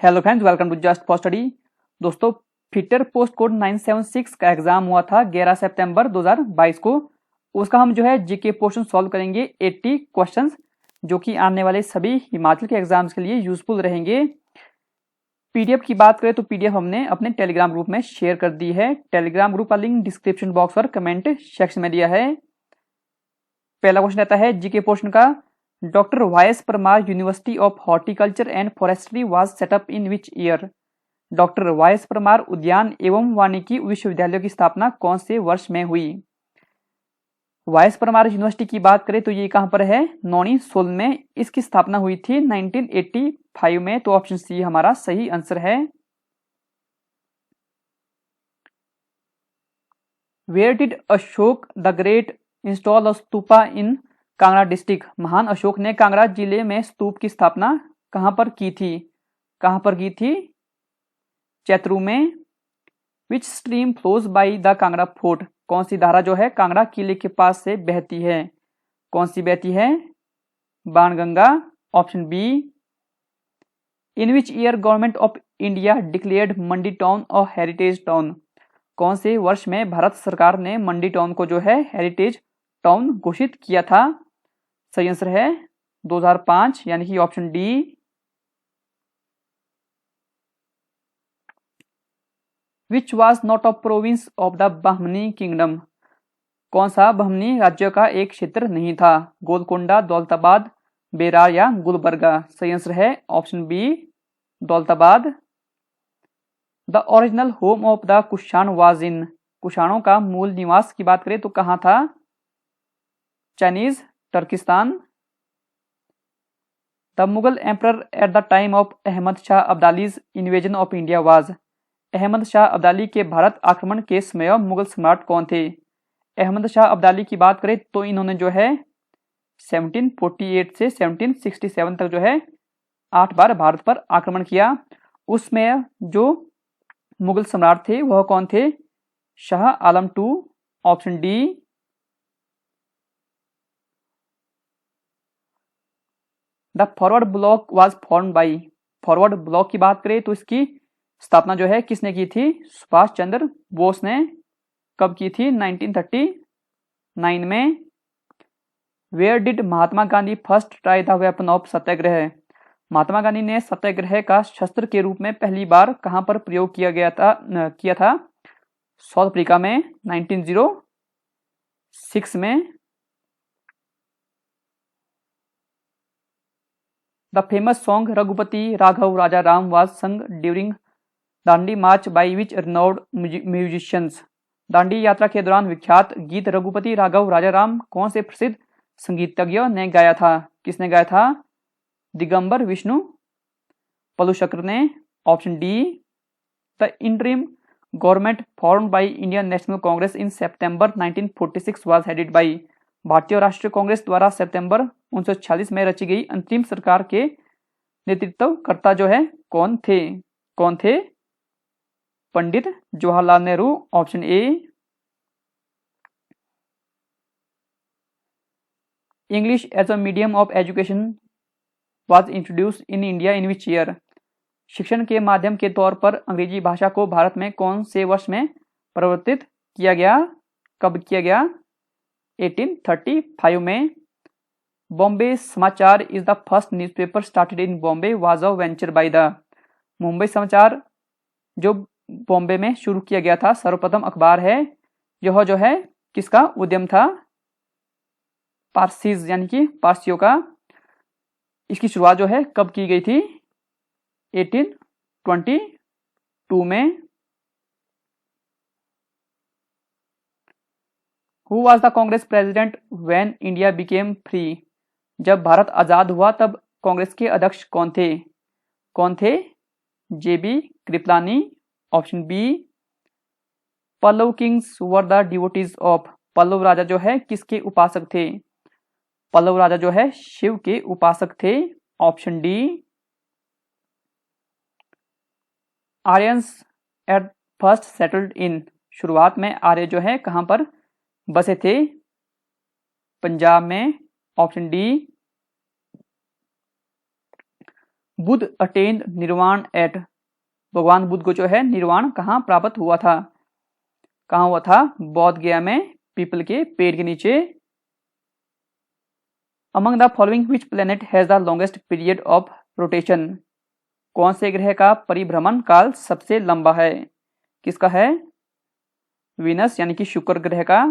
Hello friends, welcome to just for study. दोस्तों, fitter post code 976 का exam हुआ था 11 सितंबर 2022 को। उसका हम जो है जीके पोर्शन सॉल्व करेंगे 80 क्वेश्चंस, जो कि आने वाले सभी हिमाचल के एग्जाम्स के लिए यूजफुल रहेंगे। पीडीएफ की बात करें तो पीडीएफ हमने अपने टेलीग्राम ग्रुप में शेयर कर दी है। टेलीग्राम ग्रुप का लिंक डिस्क्रिप्शन बॉक्स और कमेंट सेक्शन में दिया है। पहला क्वेश्चन रहता है जीके पोर्शन का, doctor Y S. Parmar university of horticulture and forestry was set up in which year. Doctor Y S. Parmar उद्यान एवं वानिकी विश्वविद्यालय की स्थापना कौन से वर्ष में हुई। वाई.एस. परमार यूनिवर्सिटी की बात करें तो ये कहां पर है, नौनी सोल में। इसकी स्थापना हुई थी 1985 में, तो ऑप्शन सी हमारा सही आंसर है। Where did Ashok the great install a stupa in Kangra district. महान अशोक ने कांगड़ा जिले में स्तूप की स्थापना कहां पर की थी। कहां पर की थी, चैत्रू में। विच stream flows by the Kangra fort. कौन सी धारा जो है कांगड़ा किले के पास से बहती है। कौन सी बहती है, Banganga. Option B. In which year government of India declared Mandi town और हेरिटेज टाउन। कौन से वर्ष में भारत सरकार ने मंडी टाउन को जो है हेरिटेज टाउन घोषित किया था। सही आंसर है 2005, यानी कि option D. Which was not a province of the Bahmani kingdom. कौन सा बहमनी राज्य का एक क्षेत्र नहीं था। गोलकोंडा, दौलताबाद, बेरार या गुलबर्गा। सही आंसर है option B, Daulatabad. The original home of the Kushan was in. कुषाणों का मूल निवास की बात करें तो कहां था, Chinese Turkistan. The Mughal emperor at the time of Ahmad Shah Abdali's invasion of India was. Ahmad Shah Abdali के भारत आक्रमण के समय मुगल सम्राट कौन थे। अहमद शाह अब्दाली की बात करें तो इन्होंने जो है 1748 से 1767 तक जो है 8 बार भारत पर आक्रमण किया। उसमें जो मुगल सम्राट थे वह कौन थे, Shah Alam two. Option D. The forward bloc was form by. Forward bloc की बात करें तो इसकी स्थापना जो है किसने की थी, सुभाष चंद्र बोस ने। कब की थी, 1939 में। Where did Mahatma Gandhi first try the weapon of satyagraha. Mahatma Gandhi ने सत्याग्रह का शस्त्र के रूप में पहली बार कहां पर प्रयोग किया था, साउथ अफ्रीका में 1906 में। The famous song Raghupati Raghav Raja Ram was sung during Dandi march by which renowned musicians. Dandi यात्रा के दौरान विख्यात गीत रघुपति राघव राजा राम कौन से प्रसिद्ध संगीतज्ञों ने गाया था। किसने गाया था, दिगंबर विष्णु पलुशक्र ने। Option D. The interim government formed by Indian national Congress in September 1946 was headed by. भारतीय राष्ट्रीय कांग्रेस द्वारा सितंबर 1946 में रची गई अंतरिम सरकार के नेतृत्वकर्ता जो है कौन थे, Pandit Jawaharlal Nehru. Option A. English as a medium of education was introduced in India in which year. शिक्षण के माध्यम के तौर पर अंग्रेजी भाषा को भारत में कौन से वर्ष में परिवर्तित किया गया। कब किया गया, 1835 में। बॉम्बे समाचार is the first newspaper started in Bombay was a venture by the. Mumbai समाचार जो बॉम्बे में शुरू किया गया था, सर्वप्रथम अखबार है, यह जो है किसका उद्यम था, पारसीज यानी कि पारसियों का। इसकी शुरुआत जो है कब की गई थी, 1822 में। Who was the Congress president when India became free. जब भारत आजाद हुआ तब कांग्रेस के अध्यक्ष कौन थे, J B Kripalani. Option B. Pallava kings were the devotees of. Pallava राजा जो है किसके उपासक थे, पल्लव राजा जो है शिव के उपासक थे। Option D. Aryans at first settled in. शुरुआत में आर्य जो है कहां पर बसे थे, पंजाब में। Option D. Buddha attained nirvana at, भगवान बुद्ध को जो है निर्वाण कहाँ प्राप्त हुआ था? कहाँ हुआ था? बौद्ध गया में पीपल के पेड़ के नीचे। Among the following which planet has the longest period of rotation, कौन से ग्रह का परिभ्रमण काल सबसे लंबा है? किसका है? वीनस यानी कि शुक्र ग्रह का।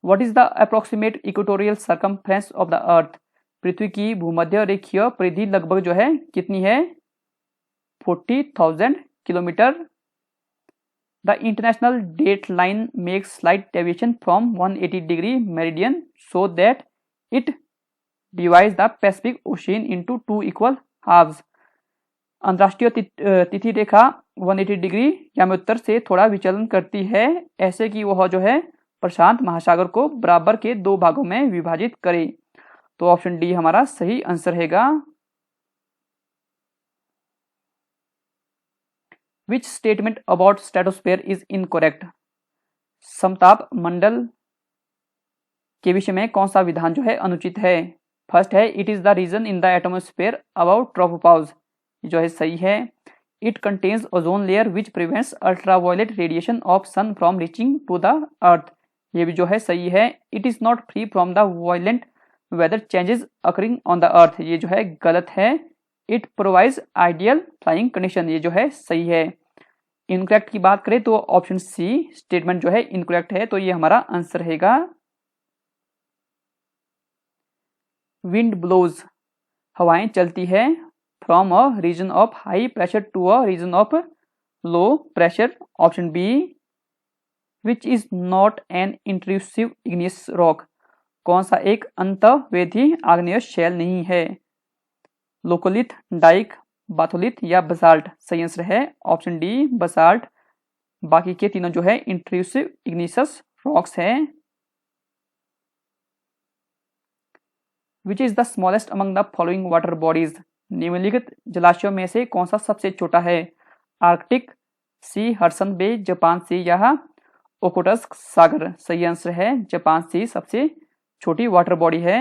What is the approximate equatorial circumference of the earth, पृथ्वी की भूमध्य रेखीय परिधि लगभग जो है कितनी है? 40,000 kilometre. The international date line makes slight deviation from 180 degree meridian so that it divides the Pacific ocean into 2 equal halfs. अंतरराष्ट्रीय तिथि रेखा 180 डिग्री यानी उत्तर से थोड़ा विचलन करती है, ऐसे कि वह जो है प्रशांत महासागर को बराबर के 2 भागों में विभाजित करे। तो ऑप्शन डी हमारा सही आंसर रहेगा। Which statement about stratosphere is incorrect, समताप मंडल के विषय में कौन सा विधान जो है अनुचित है? फर्स्ट है it is the region in the atmosphere about tropopause, जो है सही है। It contains ozone layer which prevents ultraviolet radiation of sun from reaching to the earth, ये भी जो है सही है। It is not free from the violent weather changes occurring on the earth, ये जो है गलत है। It provides ideal flying condition, ये जो है सही है। इनकरेक्ट की बात करें तो ऑप्शन सी स्टेटमेंट जो है इनकरेक्ट है, तो ये हमारा आंसर रहेगा। विंड ब्लोज, हवाएं चलती है from a region of high pressure to a region of low pressure, option B. Which is not an intrusive igneous rock, कौन सा एक अंतःवेधी आग्नेय शैल नहीं है? लोकोलिथ, डाइक, बाथोलिथ या बसाल्ट, सही आंसर है ऑप्शन डी बसाल्ट। बाकी के तीनों जो है इंट्रूसिव इग्नियस रॉक्स हैं। Which is the smallest among the following water bodies, निम्नलिखित जलाशयों में से कौन सा सबसे छोटा है? आर्कटिक सी, हडसन बे, जापान सी या ओखोटस्क सागर, सही आंसर है जापान सी सबसे छोटी वाटर बॉडी है।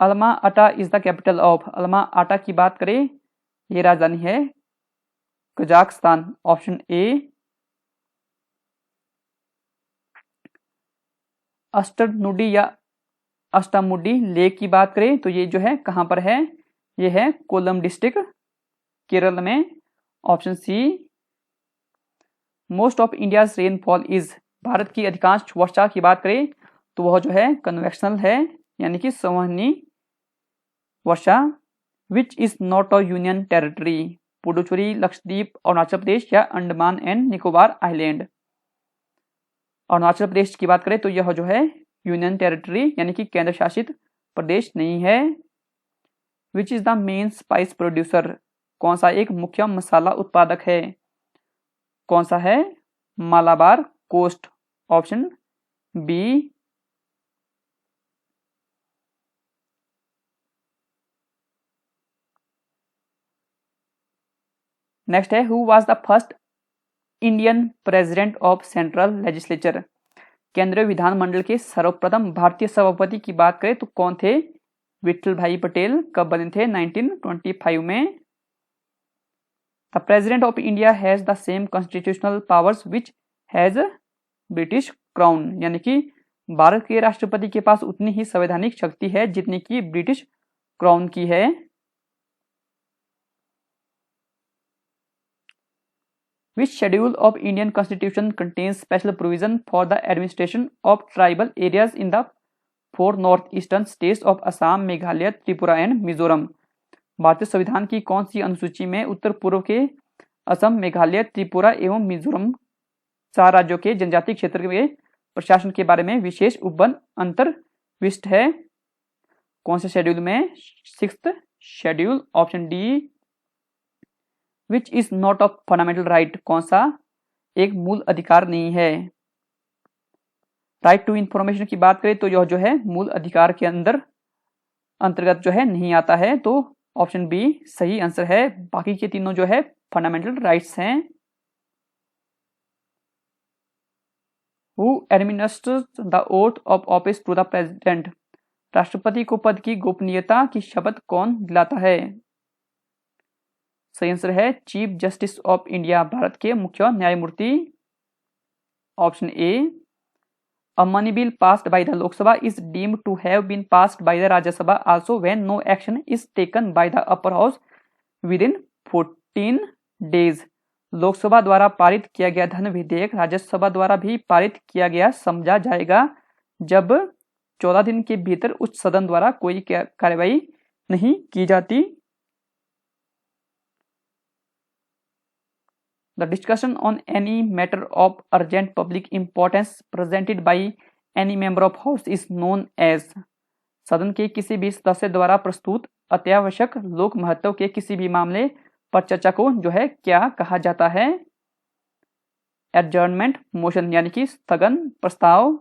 अल्मा अटा is the capital of, Alma आटा की बात करें ये राजधानी है कजाकिस्तान, ऑप्शन ए। अष्टनुडी या अष्टामुडी लेक की बात करें तो ये जो है कहां पर है? ये है कोल्लम डिस्ट्रिक्ट केरल में, option C. Most of India's rainfall is, Bharat की अधिकांश वर्षा की बात करें तो वह जो है कन्वेक्शनल है यानी कि संवहनी वर्षा। Which is not a union territory, Puducherry, Lakshadweep, Arunachal Pradesh या अंडमान एंड निकोबार आइलैंड। अरुणाचल प्रदेश की बात करें तो यह जो है यूनियन टेरिटरी यानी कि केंद्र शासित प्रदेश नहीं है। विच is the main spice producer, कौन सा एक मुख्य मसाला उत्पादक है? कौन सा है? Malabar coast, option B. Next है who was the first Indian president of central legislature, केंद्रीय विधानमंडल के सर्वप्रथम भारतीय सभापति की बात करें तो कौन थे? विठल भाई पटेल। कब बने थे? 1925 में। The president of India has the same constitutional powers which has British crown, यानी कि भारत के राष्ट्रपति के पास उतनी ही संवैधानिक शक्ति है जितनी कि ब्रिटिश क्राउन की है। Which schedule of Indian Constitution contains special provision for the administration of tribal areas in the 4 northeastern states of Assam, Meghalaya, Tripura and Mizoram? भारतीय संविधान की कौन सी अनुसूची में उत्तर पूर्व के असम, मेघालय, त्रिपुरा एवं मिजोरम 4 राज्यों के जनजातीय क्षेत्र के प्रशासन के बारे में विशेष उपबंध अंतर्विष्ट है? कौन से शेड्यूल में? 6th schedule, option D. Which is not of fundamental right, कौन सा एक मूल अधिकार नहीं है? राइट टू इंफॉर्मेशन की बात करें तो यह जो है मूल अधिकार के अंतर्गत जो है नहीं आता है, तो ऑप्शन बी सही आंसर है। बाकी के तीनों जो है फंडामेंटल राइट्स हैं। Who administers the oath of office to the president, राष्ट्रपति को पद की गोपनीयता की शपथ कौन दिलाता है? सही आंसर है chief justice of India, Bharat के मुख्य न्यायमूर्ति। Option A, a money bill passed by the Lok Sabha is deemed to have been passed by the Rajya Sabha also when no action is taken by the upper house within 14 days। Lok Sabha द्वारा पारित किया गया धन विधेयक राज्यसभा द्वारा भी पारित किया गया समझा जाएगा जब 14 दिन के भीतर उच्च सदन द्वारा कोई कार्रवाई नहीं की जाती। The discussion on any matter of urgent public importance presented by any member of house is known as। सदन के किसी भी सदस्य द्वारा प्रस्तुत अत्यावश्यक लोक महत्व के किसी भी मामले पर चर्चा को जो है क्या कहा जाता है? एडजर्नमेंट मोशन, यानी कि स्थगन प्रस्ताव।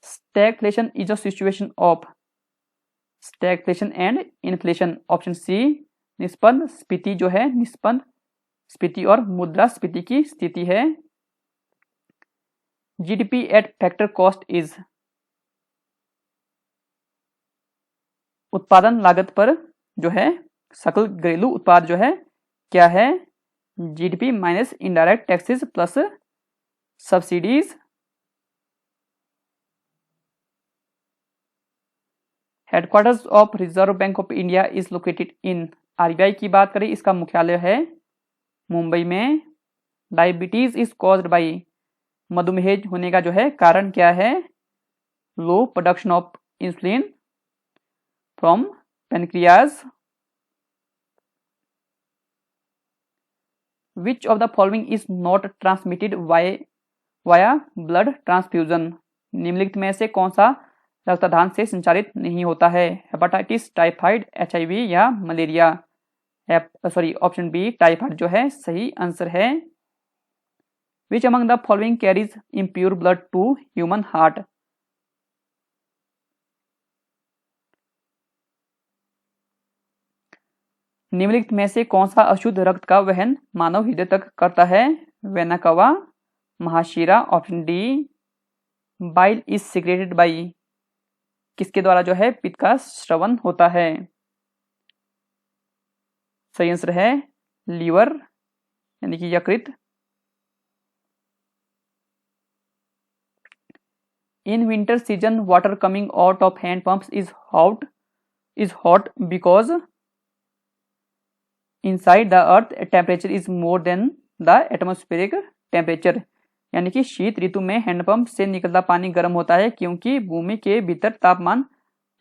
Stagflation is a situation of stagflation and inflation. Option C, निष्पन्न स्फीति जो है निष्पन्न स्फीति और मुद्रास्फीति की स्थिति है। GDP at factor cost is, उत्पादन लागत पर जो है सकल घरेलू उत्पाद जो है क्या है? GDP minus indirect taxes plus subsidies. Headquarters of reserve bank of India is located in. RBI की बात करें, इसका मुख्यालय है मुंबई में। डायबिटीज इज कॉज्ड बाय, मधुमेह होने का जो है कारण क्या है? Low production of insulin from pancreas. Which of the following is not transmitted via blood transfusion. निम्नलिखित में से कौन सा रक्तदान से संचालित नहीं होता है? हेपेटाइटिस, टाइफाइड, एचआईवी या मलेरिया? ऑप्शन बी, टाइफाइड जो है सही आंसर है। Which among the following carries impure blood to human heart? निम्नलिखित में से कौन सा अशुद्ध रक्त का वहन मानव हृदय तक करता है? वेना कवा, महाशिरा। Option D, bile is secreted by, किसके द्वारा जो है पित्त का श्रवण होता है? सही आंसर है लीवर, यानी कि यकृत। In winter season water coming out of hand pumps is hot because inside the earth temperature is more than the atmospheric temperature. यानी कि शीत ऋतु में हैंडपंप से निकलता पानी गर्म होता है क्योंकि भूमि के भीतर तापमान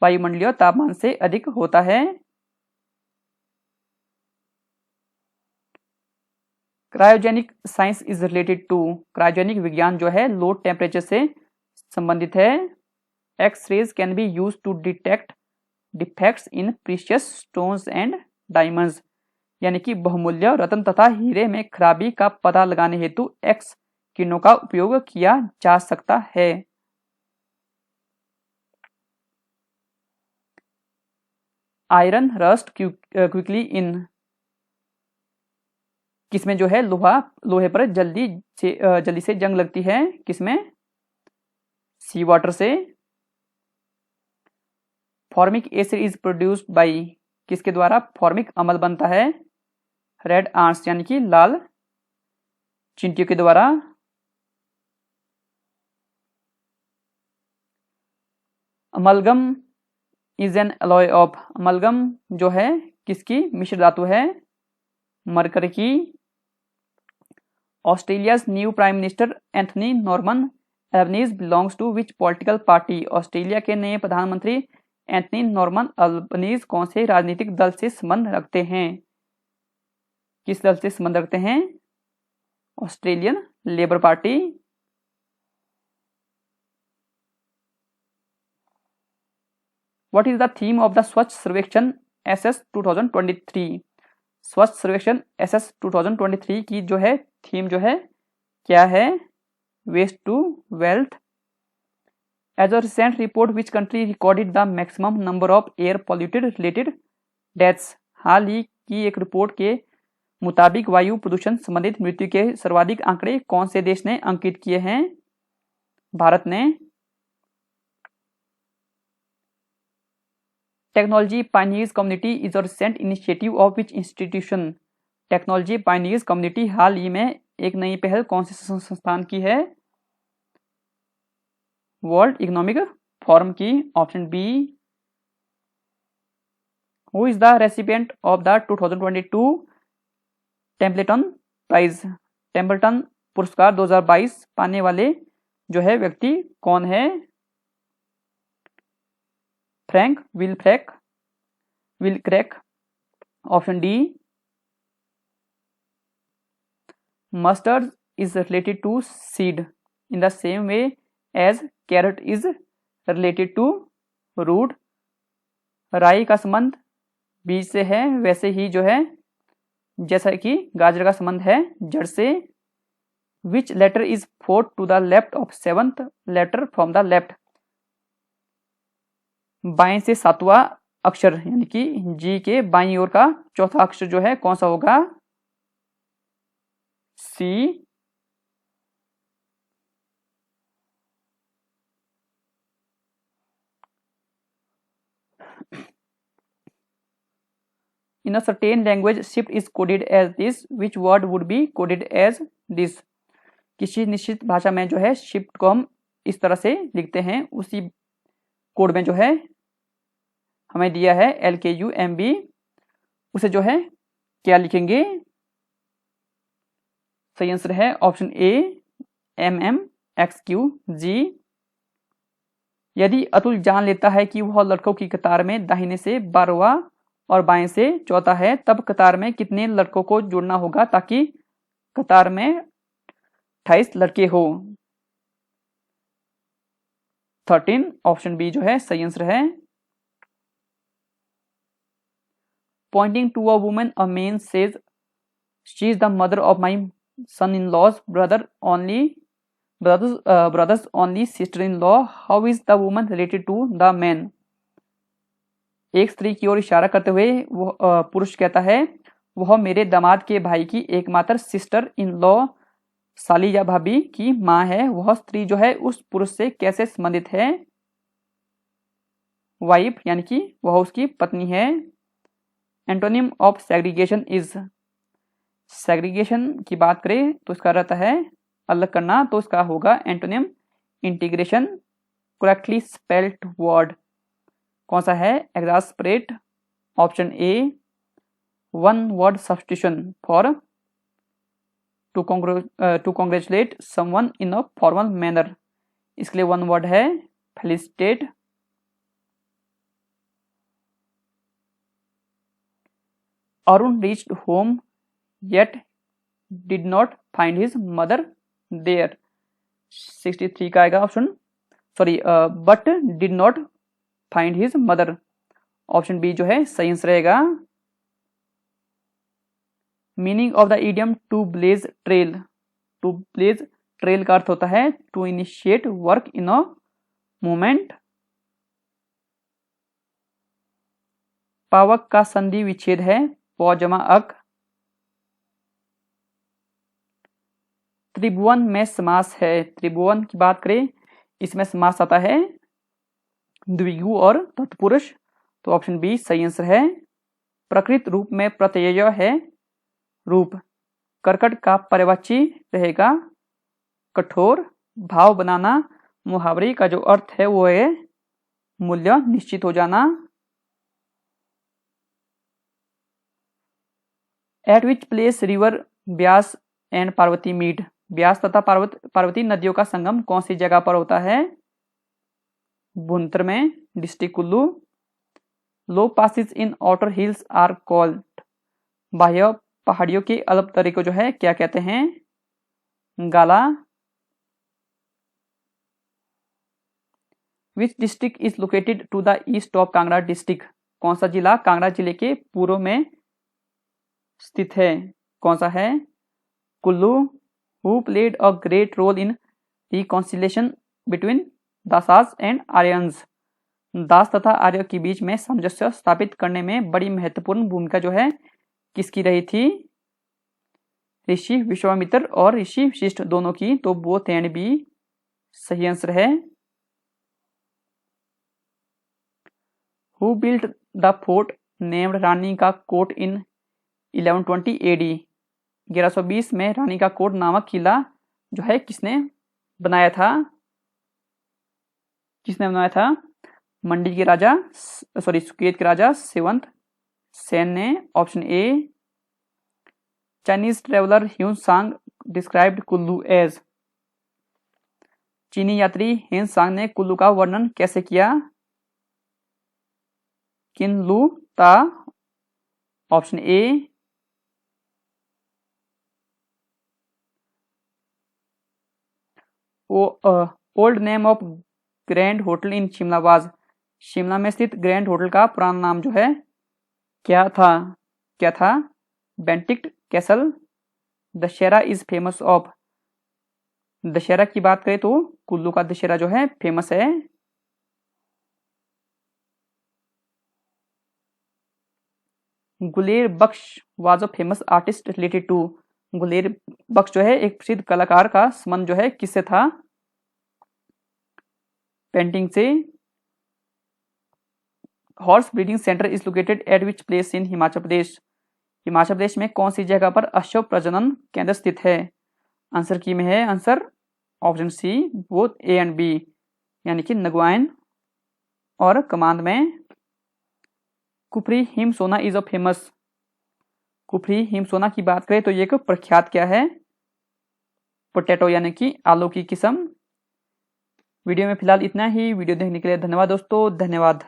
वायुमंडलीय तापमान से अधिक होता है। Cryogenic science is related to, cryogenic विज्ञान जो है लो टेम्परेचर से संबंधित है। X rays can be use to detect defects in precious stones and diamonds. यानी कि बहुमूल्य रत्न तथा हीरे में खराबी का पता लगाने हेतु एक्स किरणों का उपयोग किया जा सकता है। आयरन रस्ट क्विकली इन, किसमें जो है लोहे पर जल्दी से जंग लगती है? किसमें? सी वाटर से। Formic acid is produced by, किसके द्वारा फॉर्मिक अम्ल बनता है? रेड आंट्स, यानी कि लाल चींटियों के द्वारा। Amalgam is an alloy of, amalgam जो है किसकी मिश्र धातु है? मरकरी की। Australia's new prime minister Anthony Norman Albanese belongs to which political party? Australia के नए प्रधानमंत्री एंथनी नॉर्मन एल्बनीज कौन से राजनीतिक दल से संबंध रखते हैं? किस दल से संबंध रखते हैं? Australian labour party. What is the theme of the स्वच्छ सर्वेक्षण SS 2023? स्वच्छ सर्वेक्षण SS 2023 की जो है थीम जो है क्या है? Waste to wealth. As a recent report which country recorded the maximum number of air polluted related deaths? हाल ही की एक रिपोर्ट के मुताबिक वायु प्रदूषण संबंधित मृत्यु के सर्वाधिक आंकड़े कौन से देश ने अंकित किए हैं? भारत ने। Technology pioneers community is a recent initiative of which institution. Technology pioneers community हाल ही में एक नई पहल कौन से संस्थान की है? वर्ल्ड इकोनॉमिक फोरम की। Option B. Who is the recipient of the 2022 Templeton prize? Templeton पुरस्कार 2022 पाने वाले जो है व्यक्ति कौन है? Frank Wilczek. Option D. Mustard is related to seed in the same way as carrot is related to root। राई का संबंध बीज से है, वैसे ही जो है जैसा कि गाजर का संबंध है जड़ से। Which letter is fourth to the left of seventh letter from the left? बाएं से सातवां अक्षर यानी कि जी के बाईं ओर का चौथा अक्षर जो है कौन सा होगा? सी। In a certain language, shift is coded as this. Which word would be coded as this? किसी निश्चित भाषा में जो है शिफ्ट को हम इस तरह से लिखते हैं, उसी कोड में जो है हमें दिया है LKUMB, उसे जो है क्या लिखेंगे? सही आंसर है ऑप्शन ए MMXQG। यदि अतुल जान लेता है कि वह लड़कों की कतार में दाहिने से 12वां और बाएं से चौथा है, तब कतार में कितने लड़कों को जोड़ना होगा ताकि कतार में 28 लड़के हो? 13। ऑप्शन बी जो है सही आंसर है। Pointing to a woman a man says she is the mother of my son in law's brothers only sister in law. How is the woman related to the man? एक स्त्री की ओर इशारा करते हुए वह पुरुष कहता है वह मेरे दामाद के भाई की एकमात्र सिस्टर इन लॉ साली या भाभी की मां है। वह स्त्री जो है उस पुरुष से कैसे संबंधित है? वाइफ यानी कि वह उसकी पत्नी है। Antonym of segregation is. Segregation की बात करें तो इसका रहता है अलग करना, तो इसका होगा antonym integration. Correctly spelled word कौन सा है? Exasperate. Option A. One word substitution for to congratulate someone in a formal manner, इसके लिए वन वर्ड है felicitate. Arun reached home yet did not find his mother there. 63 का आएगा option, sorry but did not find his mother. Option B जो है सही answer रहेगा। Meaning of the idiom to blaze trail. To blaze trail का अर्थ होता है to initiate work in a movement. पावक का संधि विच्छेद है प जमा अक। त्रिभुवन में समास है। त्रिभुवन की बात करें इसमें समास आता है द्विगु और तत्पुरुष, तो ऑप्शन बी सही आंसर है। प्रकृत रूप में प्रत्यय है रूप। कर्कट का पर्यायवाची रहेगा कठोर। भाव बनाना मुहावरे का जो अर्थ है वो है मूल्य निश्चित हो जाना। At which place river Beas and Parvati meet. Beas तथा पार्वती नदियों का संगम कौन सी जगह पर होता है? भुंतर में, district Kullu. Low passes in outer hills are called. बाह्य पहाड़ियों के अलग तरे को जो है क्या कहते हैं? गाला। Which district is located to the east of Kangra district. कौन सा जिला कांगड़ा जिले के पूर्व में स्थित है? कौन सा है? Kullu. Who played a great role in reconciliation between Dasas and Aryans. दास तथा आर्य के बीच में सामंजस्य स्थापित करने में बड़ी महत्वपूर्ण भूमिका जो है किसकी रही थी? ऋषि विश्वामित्र और ऋषि वशिष्ठ दोनों की, तो बोथ एंड बी सही आंसर है। Who built the fort named Rani ka Kot in 1120 AD? 1120 में रानी का कोट नामक किला जो है किसने बनाया था? मंडी के राजा सुकेत के राजा सेवंत सेन ने। Option A. Chinese traveller Hyun सांग डिस्क्राइब्ड कुल्लू एज? चीनी यात्री हेन सांग ने कुल्लू का वर्णन कैसे किया? किन लू ता। Option A. Old name of grand hotel in Shimla was? Shimla में स्थित ग्रैंड होटल का पुराना नाम जो है क्या था? Bentinck castle. Dussehra is famous of? Dussehra की बात करें तो कुल्लू का दशहरा जो है फेमस है। Guler Bakhsh was a famous artist related to? Guler Bakhsh जो है एक प्रसिद्ध कलाकार का संबंध जो है किससे था? पेंटिंग से। Horse breeding centre is located at which place in Himachal Pradesh? Himachal Pradesh में कौन सी जगह पर अश्व प्रजनन केंद्र स्थित है? आंसर की में है answer option C both A and B, यानी कि नगवाइन और कमांद में। Kufri Him Sona is a famous? Kufri Him Sona की बात करें तो ये एक प्रख्यात क्या है? पोटैटो यानी कि आलू की किस्म। वीडियो में फिलहाल इतना ही। वीडियो देखने के लिए धन्यवाद दोस्तों, धन्यवाद।